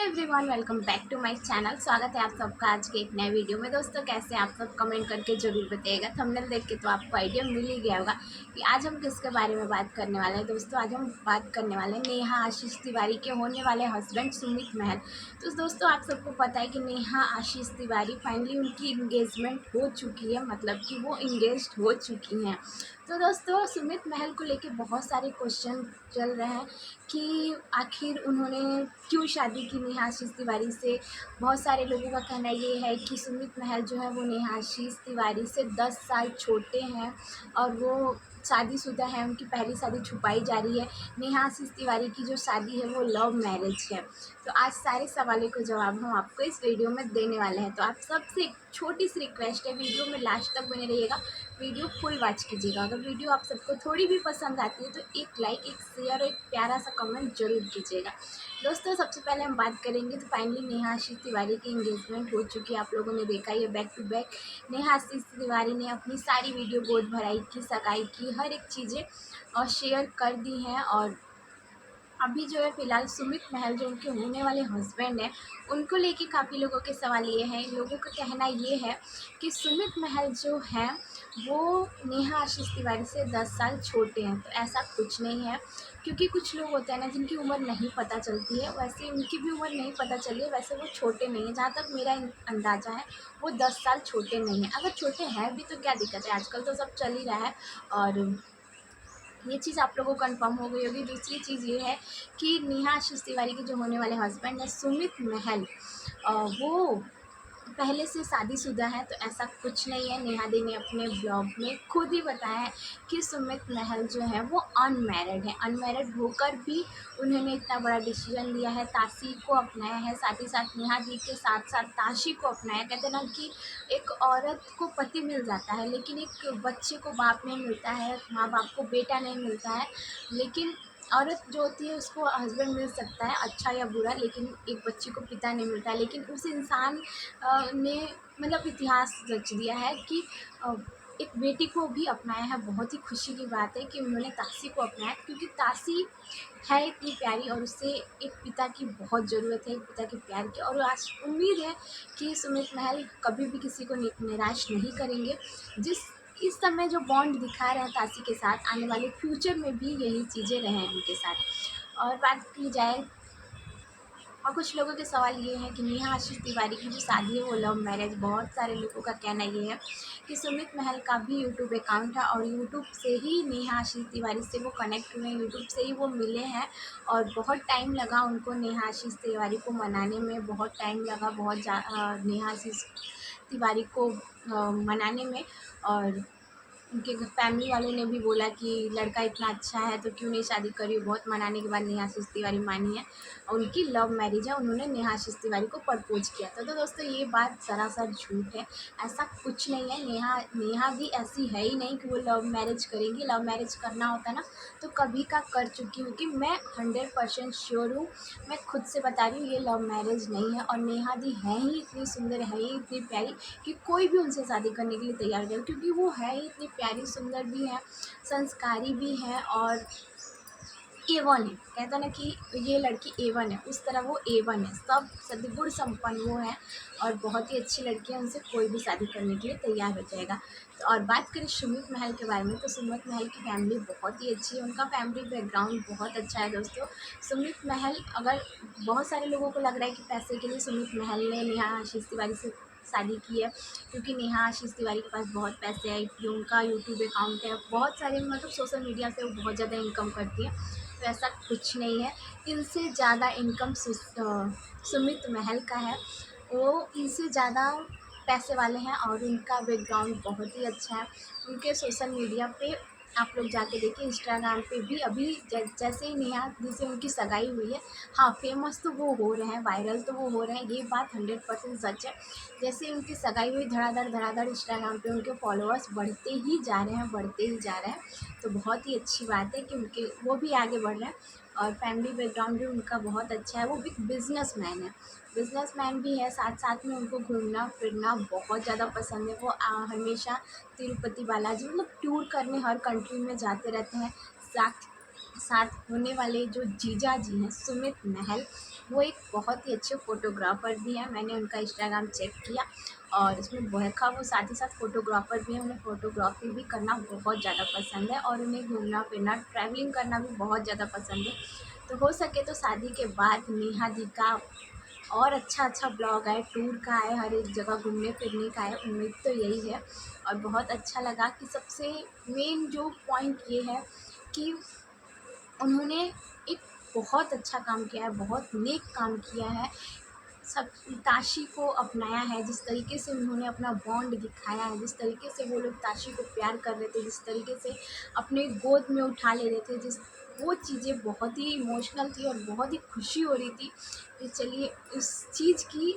Everyone, welcome back to my channel. स्वागत है आप सबका आज के एक नए वीडियो में। दोस्तों, कैसे आप सब कमेंट करके ज़रूर बताइएगा। थंबनेल देख के तो आपको आइडिया मिल ही गया होगा कि आज हम किसके बारे में बात करने वाले हैं। दोस्तों, आज हम बात करने वाले हैं नेहा आशीष तिवारी के होने वाले हस्बैंड सुमित महल। तो दोस्तों, आप सबको पता है कि नेहा आशीष तिवारी फाइनली उनकी इंगेजमेंट हो चुकी है, मतलब कि वो इंगेज्ड हो चुकी हैं। तो दोस्तों, सुमित महल को लेके बहुत सारे क्वेश्चन चल रहे हैं कि आखिर उन्होंने क्यों शादी की नेहा आशीष तिवारी से। बहुत सारे लोगों का कहना ये है कि सुमित महल जो है वो नेहा आशीष तिवारी से 10 साल छोटे हैं और वो शादीशुदा है, उनकी पहली शादी छुपाई जा रही है। नेहा आशीष तिवारी की जो शादी है वो लव मैरिज है। तो आज सारे सवालों के जवाब हम आपको इस वीडियो में देने वाले हैं। तो आप सबसे एक छोटी सी रिक्वेस्ट है, वीडियो में लास्ट तक बने रहिएगा, वीडियो फुल वॉच कीजिएगा। अगर वीडियो आप सबको थोड़ी भी पसंद आती है तो एक लाइक, एक शेयर और एक प्यारा सा कमेंट जरूर कीजिएगा। दोस्तों, सबसे पहले हम बात करेंगे तो फाइनली नेहा आशीष तिवारी की इंगेजमेंट हो चुकी है। आप लोगों ने देखा ही है, बैक टू बैक नेहा आशीष तिवारी ने अपनी सारी वीडियो गोद भराई की, सगाई की, हर एक चीज़ें और शेयर कर दी हैं। और अभी जो है फ़िलहाल सुमित महल जो उनके होने वाले हस्बैंड हैं, उनको लेके काफ़ी लोगों के सवाल ये हैं, लोगों का कहना ये है कि सुमित महल जो हैं वो नेहा आशीष तिवारी से 10 साल छोटे हैं। तो ऐसा कुछ नहीं है, क्योंकि कुछ लोग होते हैं ना जिनकी उम्र नहीं पता चलती है, वैसे उनकी भी उम्र नहीं पता चली है। वैसे वो छोटे नहीं हैं, जहाँ तक मेरा अंदाज़ा है वो 10 साल छोटे नहीं हैं। अगर छोटे हैं भी तो क्या दिक्कत है, आजकल तो सब चल ही रहा है। और ये चीज़ आप लोगों को कंफर्म हो गई होगी। दूसरी चीज़ ये है कि नेहा आशीष तिवारी के जो होने वाले हस्बैंड हैं सुमित महल, वो पहले से शादीशुदा है। तो ऐसा कुछ नहीं है। नेहा दी ने अपने ब्लॉग में खुद ही बताया है कि सुमित महल जो है वो अनमैरिड है। अनमैरिड होकर भी उन्होंने इतना बड़ा डिसीजन लिया है, ताशी को अपनाया है, साथ ही साथ नेहा दी के साथ साथ ताशी को अपनाया। कहते हैं ना कि एक औरत को पति मिल जाता है लेकिन एक बच्चे को बाप नहीं मिलता है, माँ बाप को बेटा नहीं मिलता है। लेकिन औरत जो होती है उसको हस्बैंड मिल सकता है, अच्छा या बुरा, लेकिन एक बच्ची को पिता नहीं मिलता है। लेकिन उस इंसान ने मतलब इतिहास रच दिया है कि एक बेटी को भी अपनाया है। बहुत ही खुशी की बात है कि उन्होंने ताशी को अपनाया, क्योंकि ताशी है इतनी प्यारी और उससे एक पिता की बहुत ज़रूरत है, एक पिता के प्यार की। और आज उम्मीद है कि सुमित महल कभी भी किसी को निराश नहीं करेंगे। जिस इस समय जो बॉन्ड दिखा रहे हैं ताशी के साथ, आने वाले फ्यूचर में भी यही चीज़ें रहें उनके साथ। और बात की जाए, और कुछ लोगों के सवाल ये है कि नेहा आशीष तिवारी की जो शादी है वो लव मैरिज। बहुत सारे लोगों का कहना ये है कि सुमित महल का भी यूट्यूब अकाउंट है और यूट्यूब से ही नेहा आशीष तिवारी से वो कनेक्ट हुए हैं, यूट्यूब से ही वो मिले हैं। और बहुत टाइम लगा उनको नेहा आशीष तिवारी को मनाने में, बहुत टाइम लगा, नेहा आशीष तिवारी को मनाने में। और उनके फैमिली वालों ने भी बोला कि लड़का इतना अच्छा है तो क्यों नहीं शादी करी। बहुत मनाने के बाद नेहा आशीष तिवारी मानी है और उनकी लव मैरिज है। उन्होंने नेहा आशीष तिवारी को प्रपोज किया था। तो दोस्तों, ये बात सरासर झूठ है, ऐसा कुछ नहीं है। नेहा भी ऐसी है ही नहीं कि वो लव मैरिज करेंगी। लव मैरिज करना होता ना तो कभी का कर चुकी हूँ, कि मैं 100% श्योर हूँ। मैं खुद से बता रही हूँ, ये लव मैरिज नहीं है। और नेहा दी है ही इतनी सुंदर, है ही इतनी प्यारी कि कोई भी उनसे शादी करने के लिए तैयार हो जाए, क्योंकि वो है ही इतनी प्यारी, सुंदर भी है, संस्कारी भी है और A1 है। कहता ना कि ये लड़की A1 है, उस तरह वो A1 है, सब सद्गुण संपन्न वो है और बहुत ही अच्छी लड़की है। उनसे कोई भी शादी करने के लिए तैयार हो जाएगा। तो और बात करें सुमित महल के बारे में, तो सुमित महल की फैमिली बहुत ही अच्छी है, उनका फैमिली बैकग्राउंड बहुत अच्छा है। दोस्तों, सुमित महल, अगर बहुत सारे लोगों को लग रहा है कि पैसे के लिए सुमित महल ने नेहा आशीष तिवारी से शादी की है, क्योंकि नेहा आशीष तिवारी के पास बहुत पैसे हैं, जो उनका यूट्यूब अकाउंट है, बहुत सारे मतलब सोशल मीडिया से वो बहुत ज़्यादा इनकम करती है। तो ऐसा कुछ नहीं है। इनसे ज़्यादा इनकम सुमित महल का है, वो इनसे ज़्यादा पैसे वाले हैं और उनका बैकग्राउंड बहुत ही अच्छा है। उनके सोशल मीडिया पे आप लोग जाके देखिए, इंस्टाग्राम पे भी अभी जैसे ही नेहा दी से उनकी सगाई हुई है, हाँ फेमस तो वो हो रहे हैं, वायरल तो वो हो रहे हैं, ये बात 100% सच है। जैसे उनकी सगाई हुई, धड़ाधड़ धड़ाधड़ इंस्टाग्राम पे उनके फॉलोअर्स बढ़ते ही जा रहे हैं, बढ़ते ही जा रहे हैं। तो बहुत ही अच्छी बात है कि उनके वो भी आगे बढ़ रहे हैं। और फैमिली बैकग्राउंड भी उनका बहुत अच्छा है, वो भी बिजनेसमैन है, बिजनेसमैन भी है। साथ साथ में उनको घूमना फिरना बहुत ज़्यादा पसंद है। वो हमेशा तिरुपति बालाजी मतलब टूर करने हर कंट्री में जाते रहते हैं। साथ साथ होने वाले जो जीजा जी हैं सुमित महल, वो एक बहुत ही अच्छे फ़ोटोग्राफ़र भी हैं। मैंने उनका इंस्टाग्राम चेक किया और उसमें देखा वो साथ ही साथ फ़ोटोग्राफ़र भी हैं। उन्हें फ़ोटोग्राफ़ी भी करना बहुत ज़्यादा पसंद है और उन्हें घूमना-फिरना, ट्रैवलिंग करना भी बहुत ज़्यादा पसंद है। तो हो सके तो शादी के बाद नेहा दी का और अच्छा ब्लॉग आए, टूर का आए, हर एक जगह घूमने-फिरने का आए, उम्मीद तो यही है। और बहुत अच्छा लगा कि सबसे मेन जो पॉइंट ये है कि उन्होंने एक बहुत अच्छा काम किया है, बहुत नेक काम किया है। सब ताशी को अपनाया है, जिस तरीके से उन्होंने अपना बॉन्ड दिखाया है, जिस तरीके से वो लोग ताशी को प्यार कर रहे थे, जिस तरीके से अपने गोद में उठा ले रहे थे, जिस वो चीज़ें बहुत ही इमोशनल थी और बहुत ही खुशी हो रही थी कि चलिए उस चीज़ की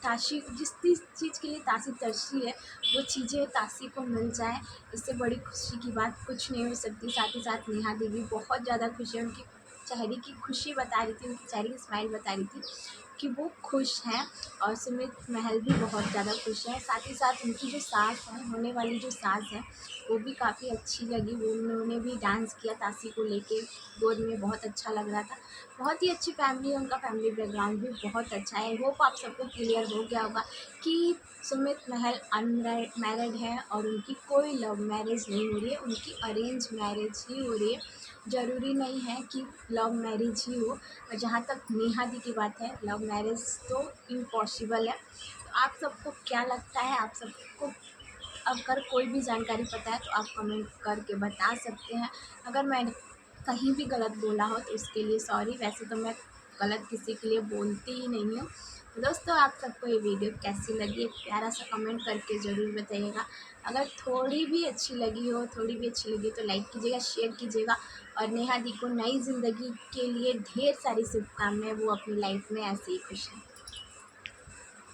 ताशी जिस चीज़ के लिए ताशी तरसी है वो चीज़ें ताशी को मिल जाए, इससे बड़ी खुशी की बात कुछ नहीं हो सकती। साथ ही साथ नेहा देवी बहुत ज़्यादा खुश है, उनकी चेहरे की खुशी बता रही थी, उनके चेहरे की स्माइल बता रही थी कि वो खुश हैं। और सुमित महल भी बहुत ज़्यादा खुश हैं। साथ ही साथ उनकी जो सास हैं, होने वाली जो सास हैं, वो भी काफ़ी अच्छी लगी। वो उन्होंने भी डांस किया ताशी को लेके गोद में, बहुत अच्छा लग रहा था। बहुत ही अच्छी फैमिली है, उनका फैमिली बैकग्राउंड भी बहुत अच्छा है। होप आप सबको क्लियर हो गया होगा कि सुमित महल अनमैरिड है और उनकी कोई लव मैरिज नहीं हो रही है, उनकी अरेंज मैरिज ही हो रही है। ज़रूरी नहीं है कि लव मैरिज ही हो। और जहाँ तक नेहा दी की बात है, लव मैरिज तो इम्पॉसिबल है। तो आप सबको क्या लगता है? आप सबको अगर कोई भी जानकारी पता है तो आप कमेंट करके बता सकते हैं। अगर मैंने कहीं भी गलत बोला हो तो उसके लिए सॉरी, वैसे तो मैं गलत किसी के लिए बोलती ही नहीं हूँ। तो दोस्तों, आप सबको ये वीडियो कैसी लगी एक प्यारा सा कमेंट करके ज़रूर बताइएगा। अगर थोड़ी भी अच्छी लगी हो, थोड़ी भी अच्छी लगी तो लाइक कीजिएगा, शेयर कीजिएगा। और नेहा दी को नई ज़िंदगी के लिए ढेर सारी शुभकामनाएँ, वो अपनी लाइफ में ऐसे ही खुश रहें।